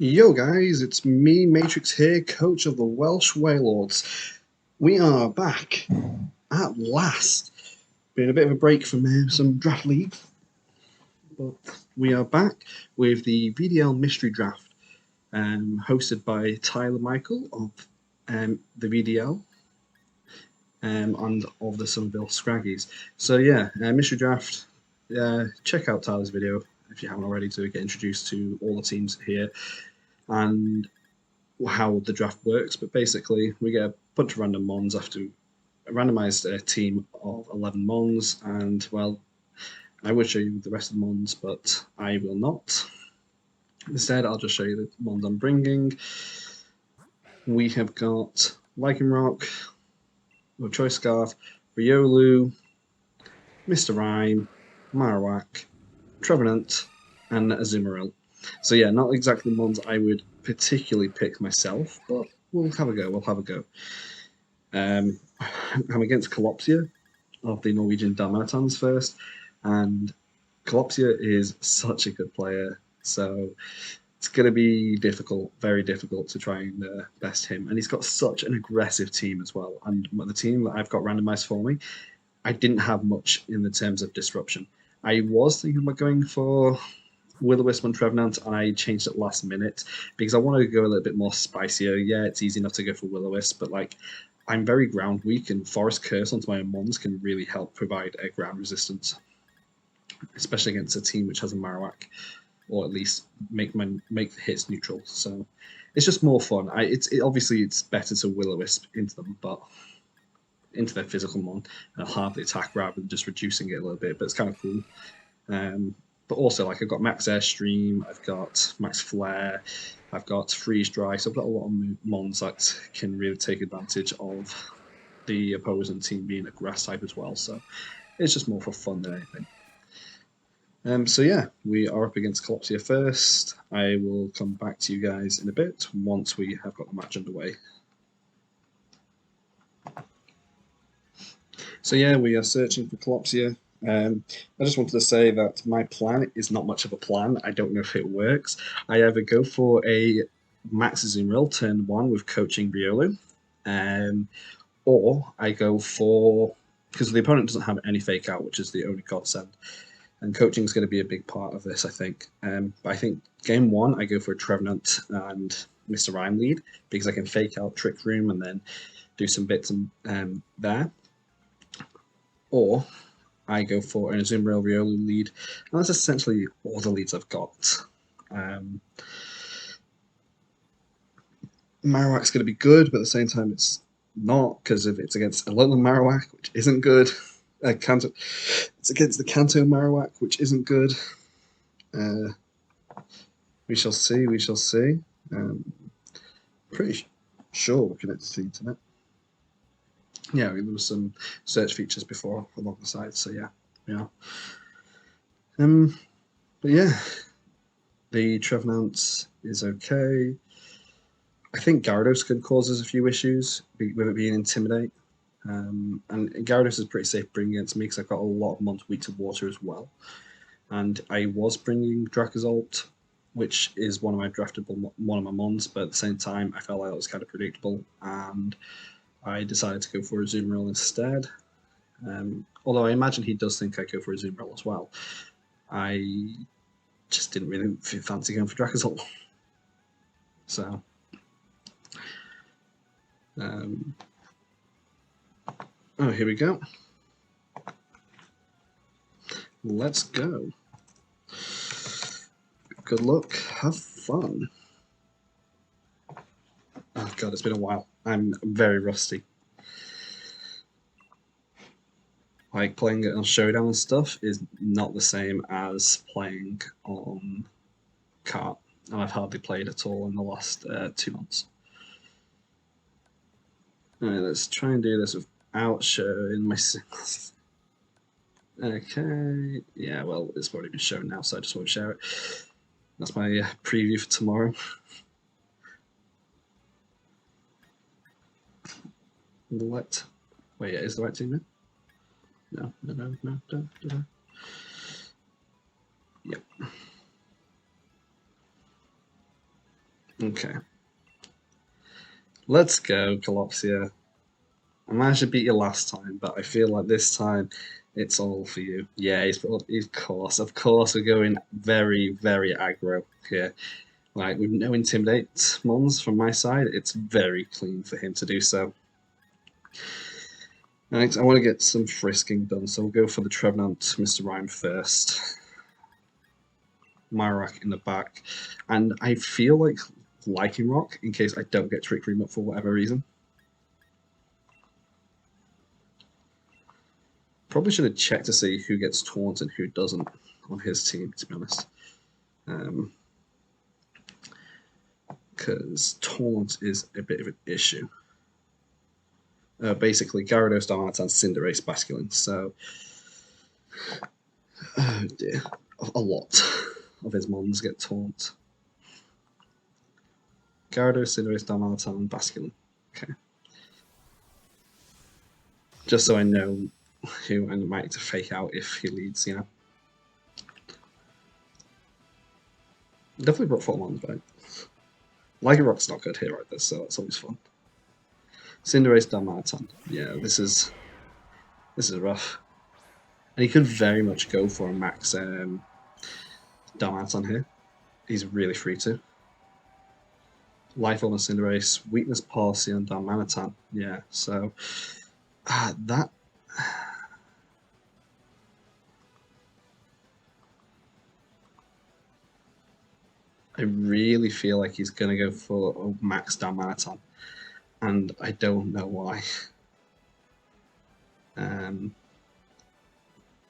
Yo guys, it's me, Matrix here, coach of the Welsh Wailords. We are back at last. Been a bit of a break from some draft league, but we are back with the VDL mystery draft, hosted by Tyler Michael of the VDL and of the Somerville Scraggies. So yeah, mystery draft. Check out Tyler's video if you haven't already to get introduced to all the teams here and how the draft works. But basically, we get a bunch of random mons after a randomized team of 11 mons, and well, I would show you the rest of the mons, but I will not. Instead, I'll just show you the mons I'm bringing. We have got Lycanroc, Choice Scarf, Riolu, Mr. Rhyme, Marowak, Trevenant, and Azumarill. So yeah, not exactly mons I would particularly pick myself, but we'll have a go. I'm against Kalopsia of the Norwegian Darmanitans first, and Kalopsia is such a good player, so it's going to be difficult, very difficult to try and best him. And he's got such an aggressive team as well. And the team that I've got randomized for me, I didn't have much in the terms of disruption. I was thinking about going for Will-O-Wisp on Trevenant, and I changed it last minute because I wanted to go a little bit more spicier. Yeah, it's easy enough to go for Will-O-Wisp, but like I'm very ground weak, and Forest Curse onto my mons can really help provide a ground resistance, especially against a team which has a Marowak, or at least make the hits neutral. So it's just more fun. Obviously it's better to Will-O-Wisp into them, but into their physical mon and halve the attack rather than just reducing it a little bit. But it's kind of cool. But also, like, I've got Max Airstream, I've got Max Flare, I've got Freeze Dry, so I've got a lot of mons that can really take advantage of the opposing team being a grass type as well. So it's just more for fun than anything. So yeah, we are up against Kalopsia first. I will come back to you guys in a bit once we have got the match underway. So yeah, we are searching for Kalopsia. I just wanted to say that my plan is not much of a plan. I don't know if it works. I either go for a Max Azumarill turn 1 with coaching Riolu, or I go for, because the opponent doesn't have any fake out, which is the only godsend, and coaching is going to be a big part of this, I think. But I think game 1, I go for a Trevenant and Mr. Rhyme lead, because I can fake out Trick Room and then do some bits there. Or I go for an Azumarill Riolu lead, and that's essentially all the leads I've got. Marowak's going to be good, but at the same time it's not, because if it's against a London Marowak, which isn't good. It's against the Kanto Marowak, which isn't good. We shall see. Pretty sure we're connected to the internet. Yeah, there was some search features before along the side, so yeah, we are. But yeah, the Trevenant is okay. I think Gyarados could cause us a few issues with it being Intimidate. And Gyarados is pretty safe bringing against me because I've got a lot of mons weak to water as well. And I was bringing Dracozolt, which is one of my draftable mons, but at the same time I felt like it was kind of predictable, and I decided to go for a Azumarill instead. Although I imagine he does think I go for a Azumarill as well. I just didn't really fancy going for Dracozolt. So, oh, here we go. Let's go. Good luck. Have fun. Oh god, it's been a while. I'm very rusty. Like, playing it on Showdown and stuff is not the same as playing on Kart, and I've hardly played at all in the last 2 months. Alright, let's try and do this without showing my singles. Okay, yeah, well, it's already been shown now, so I just won't share it. That's my preview for tomorrow. Wait, yeah, is the right team there? No. Yep. Okay. Let's go, Kalopsia. I managed to beat you last time, but I feel like this time it's all for you. Yeah, of course, we're going very, very aggro here. Like, with no intimidate mons from my side, it's very clean for him to do so. Right, I want to get some frisking done, so we'll go for the Trevenant Mr. Rhyme first. Marowak in the back. And I feel like liking Rock in case I don't get Trick Room up for whatever reason. Probably should have checked to see who gets taunt and who doesn't on his team, to be honest. Because taunt is a bit of an issue. Basically, Gyarados, Darmanitans, Cinderace, Basculin. So, oh dear, a lot of his mons get taunt. Gyarados, Cinderace, Darmanitan, Basculin. Okay. Just so I know who I might to fake out if he leads, you know. Definitely brought 4 mons back. Liger Rock's not good here, right? This, so it's always fun. Cinderace, Darmanitan. Yeah, this is rough. And he could very much go for a max Darmanitan here. He's really free to. Life on Cinderace, Weakness Policy on Darmanitan. Yeah, so that. I really feel like he's going to go for a max Darmanitan. And I don't know why.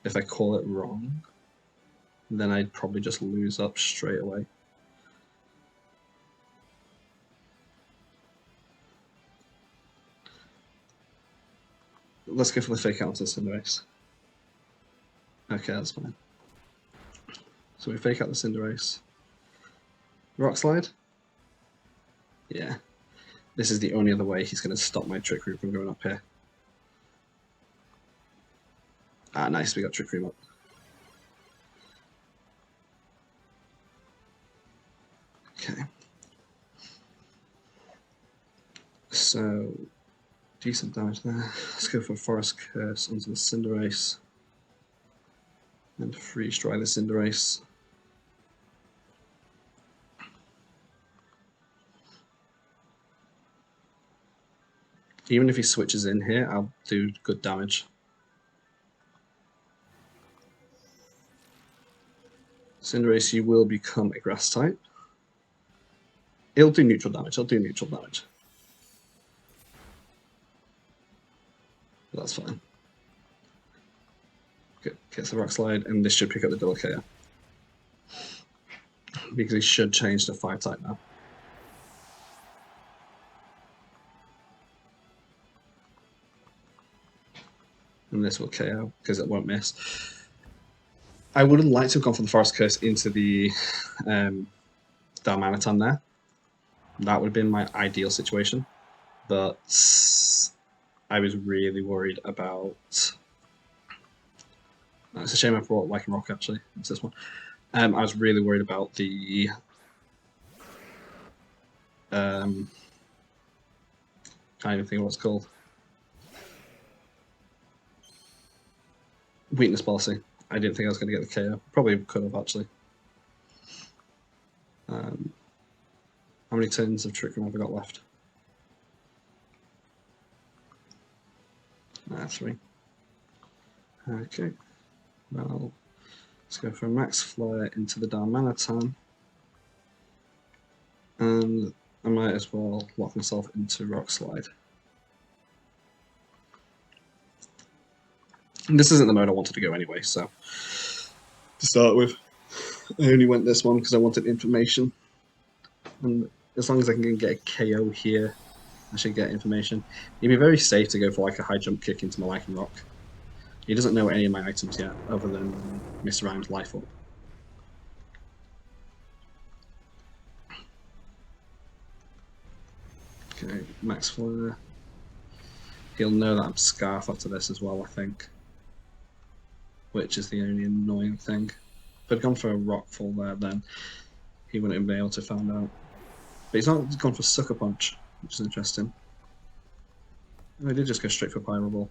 If I call it wrong, then I'd probably just lose up straight away. Let's go for the fake out to Cinderace. Okay, that's fine. So we fake out the Cinderace. Rock Slide? Yeah. This is the only other way he's going to stop my Trick Room from going up here. Ah, nice, we got Trick Room up. Okay. So, decent damage there. Let's go for Forest Curse onto the Cinderace. And Freeze Dry the Cinderace. Even if he switches in here, I'll do good damage. Cinderace, you will become a grass type. It'll do neutral damage. That's fine. Good. Gets the Rock Slide, and this should pick up the double KO. Because he should change to 5 type now. And this will KO, because it won't miss. I would have liked to have gone for the Forest Curse into the Darmanitan there. That would have been my ideal situation. But I was really worried about... it's a shame I brought Lycan Rock, actually. It's this one. I was really worried about the... can't even think of what it's called. Weakness Policy. I didn't think I was going to get the KO. Probably could have, actually. How many turns of Trick Room have I got left? 3. Okay. Well, let's go for a Max Flare into the Darmanitan. And I might as well lock myself into Rock Slide. This isn't the mode I wanted to go anyway, so to start with, I only went this one because I wanted information. And as long as I can get a KO here, I should get information. It'd be very safe to go for like a high jump kick into my Lycan Rock. He doesn't know any of my items yet, other than Mr. Rhyme's Life Orb. Okay, Max Flare. He'll know that I'm Scarf after this as well, I think. Which is the only annoying thing. If I'd gone for a Rockfall there, then he wouldn't have been able to find out. But he's not gone for Sucker Punch, which is interesting. Oh, I did just go straight for Pyro Ball.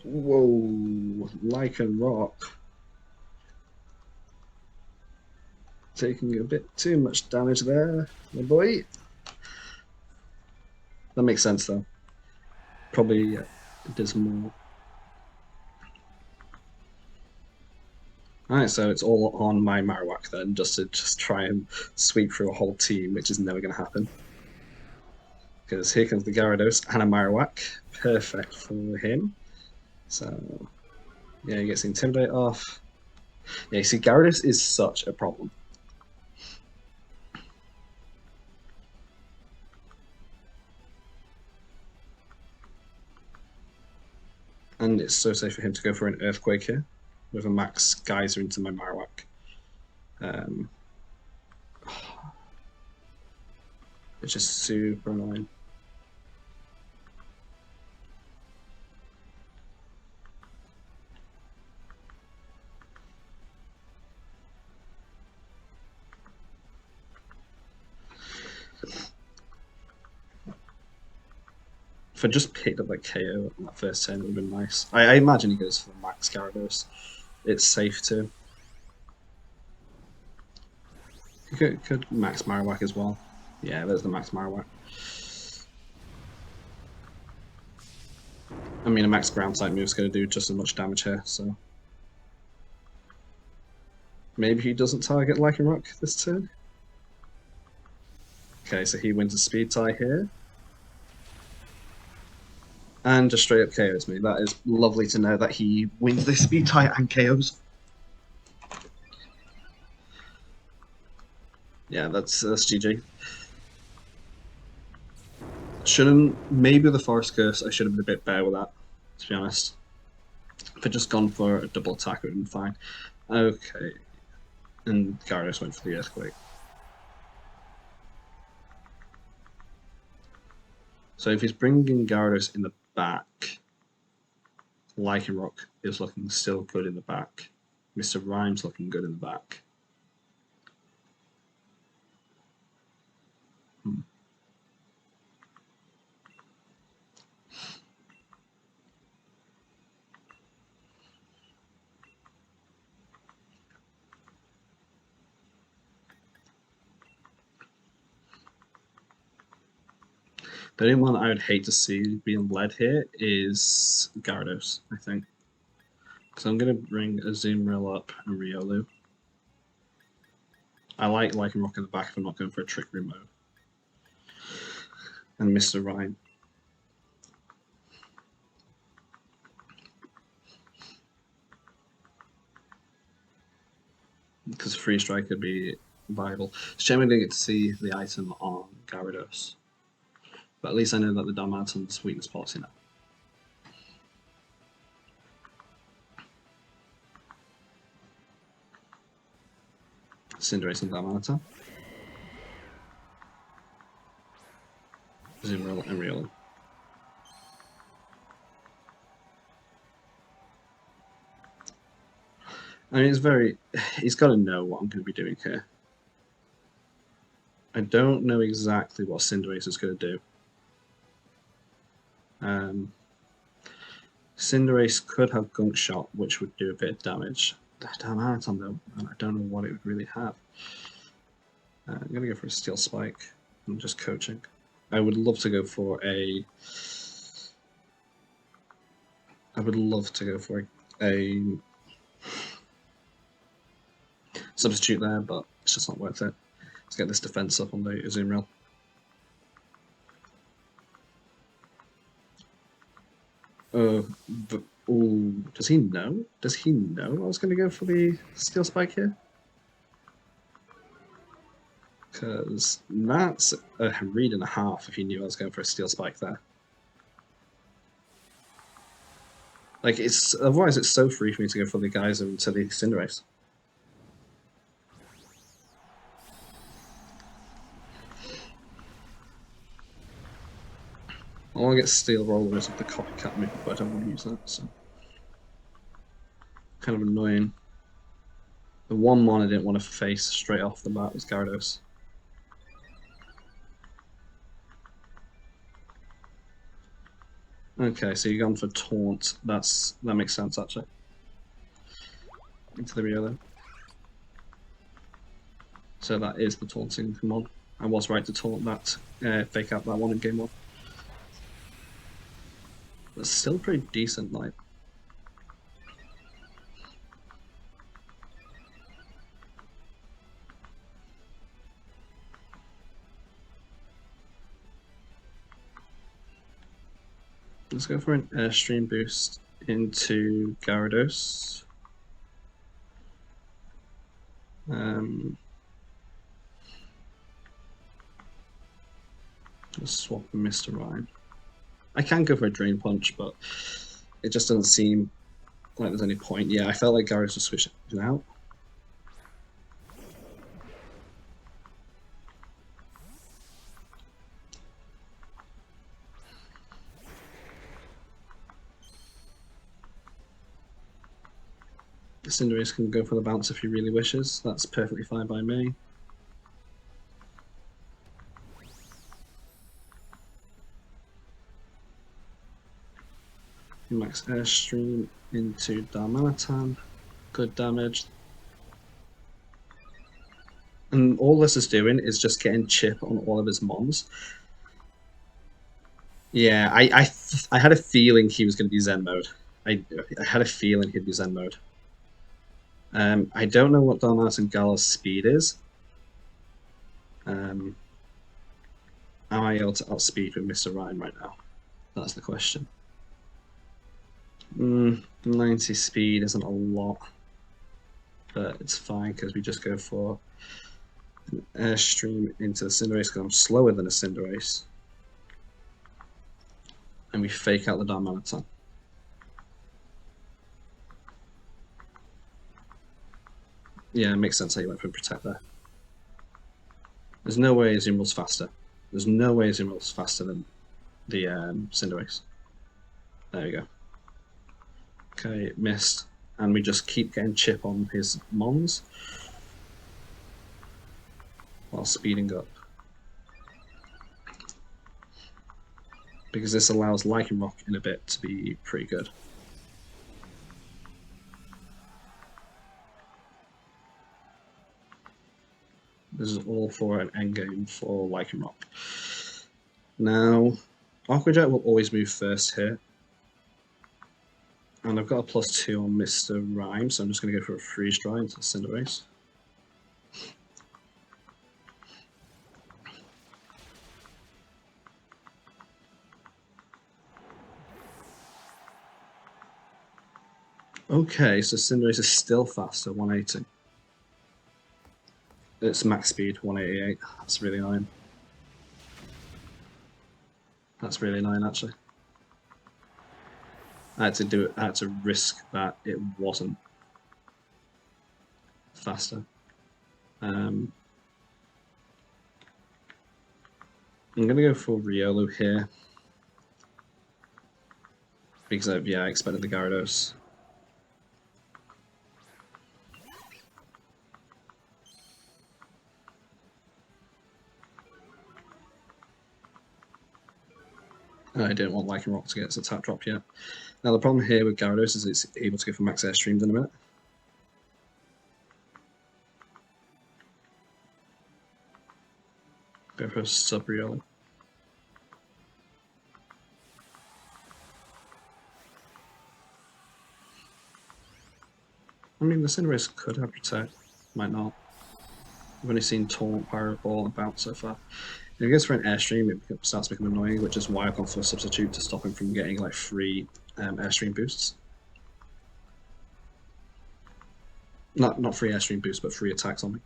Whoa, like a rock. Taking a bit too much damage there, my boy. That makes sense though. Probably did some more. Alright, so it's all on my Marowak then, just to try and sweep through a whole team, which is never going to happen. Because here comes the Gyarados and a Marowak. Perfect for him. So, yeah, he gets the Intimidate off. Yeah, you see, Gyarados is such a problem. And it's so safe for him to go for an Earthquake here with a max Geyser into my Marowak. It's just super annoying. If I just picked up that KO on that first turn, it would have been nice. I imagine he goes for the max Gyarados. It's safe too. He could max Marowak as well. Yeah, there's the max Marowak. I mean, a max ground type move is going to do just as much damage here, so. Maybe he doesn't target Lycanroc this turn? Okay, so he wins a speed tie here. And just straight up KOs me. That is lovely to know that he wins this speed tie and KOs. Yeah, that's GG. Maybe the Forest Curse, I should have been a bit better with that, to be honest. If I'd just gone for a double attack, it would have been fine. Okay. And Gyarados went for the Earthquake. So if he's bringing Gyarados in the back, Lycanroc is looking still good in the back. Mr. Rhyme's looking good in the back. The only one I would hate to see being led here is Gyarados, I think. So I'm going to bring a Azumarill up and Riolu. I like Lycanroc in the back if I'm not going for a Trick Room mode. And Mr. Rhyme. Because Free Strike could be viable. It's a shame I didn't get to see the item on Gyarados. But at least I know that the Darmanitans weakness policy now. Cinderace and Darmanitan. Azumarill and Riolu. I mean, he's got to know what I'm going to be doing here. I don't know exactly what Cinderace is going to do. Cinderace could have Gunk Shot, which would do a bit of damage. Darmanitan though, and I don't know what it would really have. I'm going to go for a Steel Spike. I'm just coaching. I would love to go for a... substitute there, but it's just not worth it. Let's get this defense up on the Azumarill. Does he know? Does he know I was going to go for the Steel Spike here? Because that's a read and a half if he knew I was going for a Steel Spike there. Like, otherwise it's so free for me to go for the Geyser into the Cinderace. I want to get Steel Rollers with the copycat move, but I don't want to use that, so. Kind of annoying. The one mon I didn't want to face straight off the bat was Gyarados. Okay, so you're going for Taunt. That makes sense actually. Into the Rio then. So that is the taunting mon. I was right to taunt that, fake out that one in game 1. That's still pretty decent, like. Let's go for an Airstream boost into Gyarados. Let's swap Mr. Rhyme. I can go for a Drain Punch, but it just doesn't seem like there's any point. Yeah, I felt like Gyarados was switching out. Cinderace can go for the bounce if he really wishes. That's perfectly fine by me. Max Airstream into Darmanitan. Good damage. And all this is doing is just getting chip on all of his mons. Yeah, I had a feeling he was going to be Zen mode. I had a feeling he'd be Zen mode. I don't know what Darmanitan Gala's speed is. Am I able to outspeed with Mr. Rhyme right now? That's the question. 90 speed isn't a lot, but it's fine because we just go for an Airstream into the Cinderace because I'm slower than a Cinderace. And we fake out the Darmanitan. Yeah, it makes sense how you went for Protect there. There's no way Azumarill's faster. There's no way Azumarill's faster than the Cinderace. There we go. Okay, missed. And we just keep getting chip on his mons while speeding up. Because this allows Lycanroc in a bit to be pretty good. This is all for an endgame for Lycanroc. Now, Aqua Jet will always move first here. And I've got a +2 on Mr. Rhyme, so I'm just going to go for a Freeze Dry into Cinderace. Okay, so Cinderace is still faster, 180. It's max speed, 188. That's really annoying. That's really annoying, actually. I had to do it. I had to risk that it wasn't faster. I'm gonna go for Riolu here because I expected the Gyarados. I didn't want Lycanroc to get its attack drop yet. Now the problem here with Gyarados is it's able to go for max Airstreams in a minute. Go for a sub-Riolu. I mean, the Cinderace could have Protect, might not. I've only seen Taunt, Pirate Ball, and Bounce so far. If he goes for an Airstream, it starts becoming annoying, which is why I've gone for a Substitute to stop him from getting like free Airstream boosts. Not free Airstream boosts, but free attacks on me.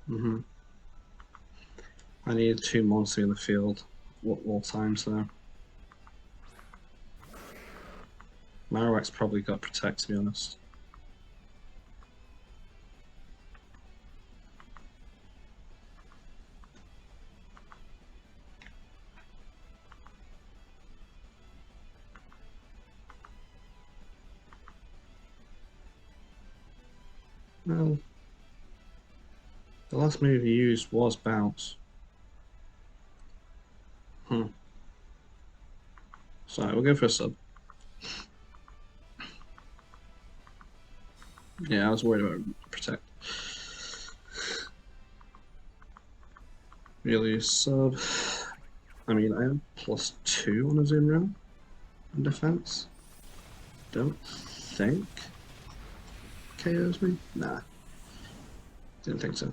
Mm-hmm. I need 2 monsters in the field at all times though. Marowak's probably got Protect, to be honest. Well, the last move he used was Bounce. So we'll go for a sub. Yeah, I was worried about Protect. Really sub. I mean, I am +2 on a zoom room in defense. Don't think KOs me. Nah, didn't think so.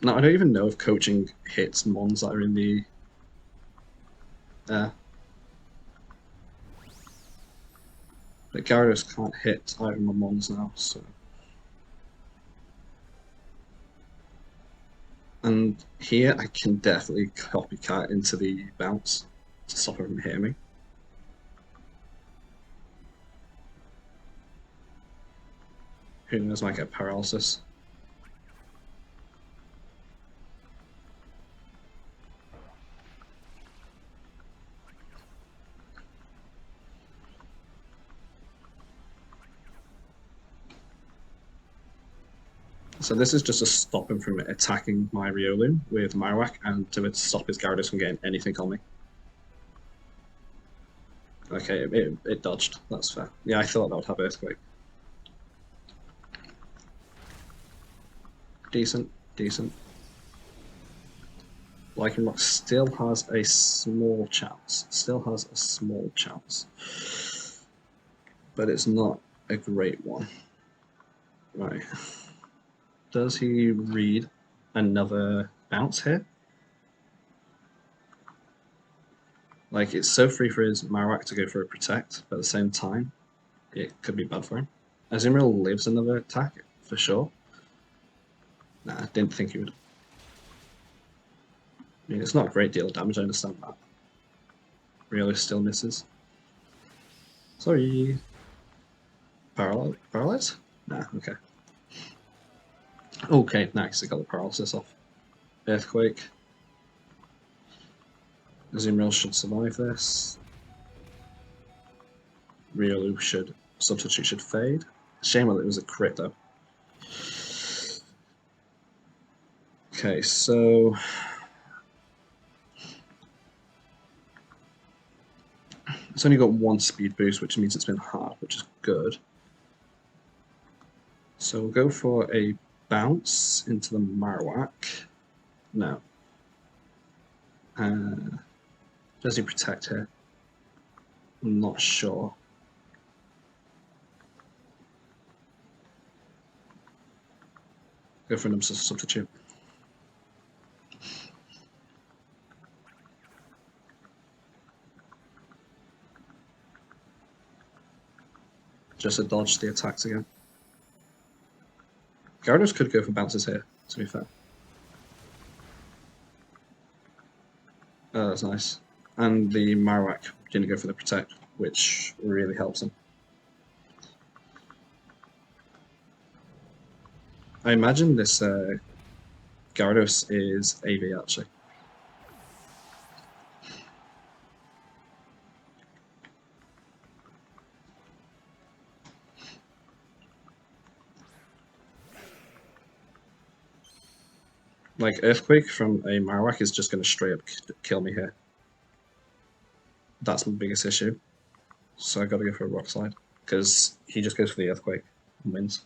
No, I don't even know if coaching hits mons that are in the air. But Gyarados can't hit either of my mons now, so. And here I can definitely copycat into the bounce to stop him from hitting me. Who knows, might get paralysis. So this is just to stop him from attacking my Riolu with Marowak and to stop his Gyarados from getting anything on me. Okay, it dodged. That's fair. Yeah, I thought that would have Earthquake. Decent, decent. Lycanroc still has a small chance. Still has a small chance. But it's not a great one. Right. Does he read another bounce here? Like, it's so free for his Marowak to go for a Protect, but at the same time, it could be bad for him. Azumarill lives another attack, for sure. Nah, didn't think he would. I mean, it's not a great deal of damage, I understand that. Riolu still misses. Sorry. Paralyze? Nah, okay. Okay, nice, I got the paralysis off. Earthquake. Azumarill should survive this. Riolu should, Substitute should fade. Shame that it was a crit though. Okay, so it's only got 1 speed boost, which means it's been hard, which is good. So we'll go for a bounce into the Marowak. No. Does he protect here? I'm not sure. Go for an substitute. Just to dodge the attacks again. Gyarados could go for bounces here, to be fair. Oh, that's nice. And the Marowak didn't go for the protect, which really helps him. I imagine this Gyarados is AV actually. Like, Earthquake from a Marowak is just going to straight up kill me here. That's my biggest issue. So I got to go for a Rock Slide, because he just goes for the Earthquake and wins.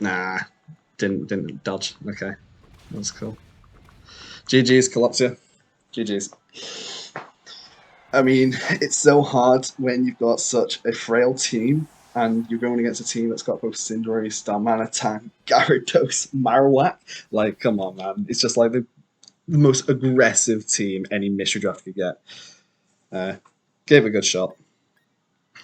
Nah, didn't dodge. Okay, that's cool. GG's, Kalopsia. GG's. I mean, it's so hard when you've got such a frail team and you're going against a team that's got both Cinderace, Darmanitan, Gyarados, Marowak. Like, come on, man. It's just like the most aggressive team any mystery draft could get. Gave a good shot.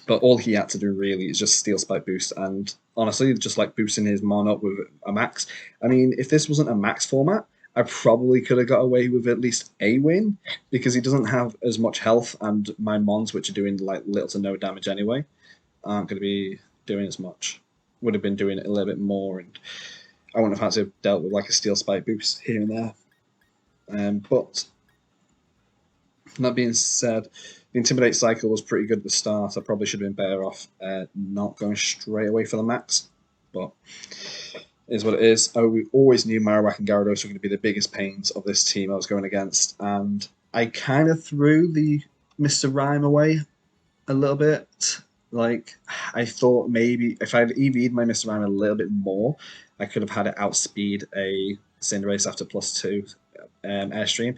But all he had to do really is just Steel Spike boost, and honestly, just like boosting his Mon up with a max. I mean, if this wasn't a max format, I probably could have got away with at least a win because he doesn't have as much health, and my Mons, which are doing like little to no damage anyway, aren't going to be doing as much. Would have been doing it a little bit more, and I wouldn't have had to have dealt with like a Steel Spike boost here and there. But that being said, the Intimidate cycle was pretty good at the start. I probably should have been better off not going straight away for the max, but it is what it is. We always knew Marowak and Gyarados were going to be the biggest pains of this team I was going against, and I kind of threw the Mr. Rhyme away a little bit. Like, I thought maybe if I'd EV'd my Mr. Rhyme a little bit more, I could have had it outspeed a Cinderace after +2 Airstream.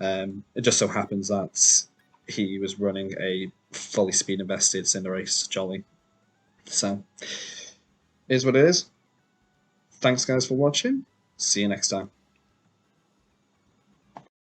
It just so happens that he was running a fully speed invested Cinderace Jolly. So, is what it is. Thanks, guys, for watching. See you next time.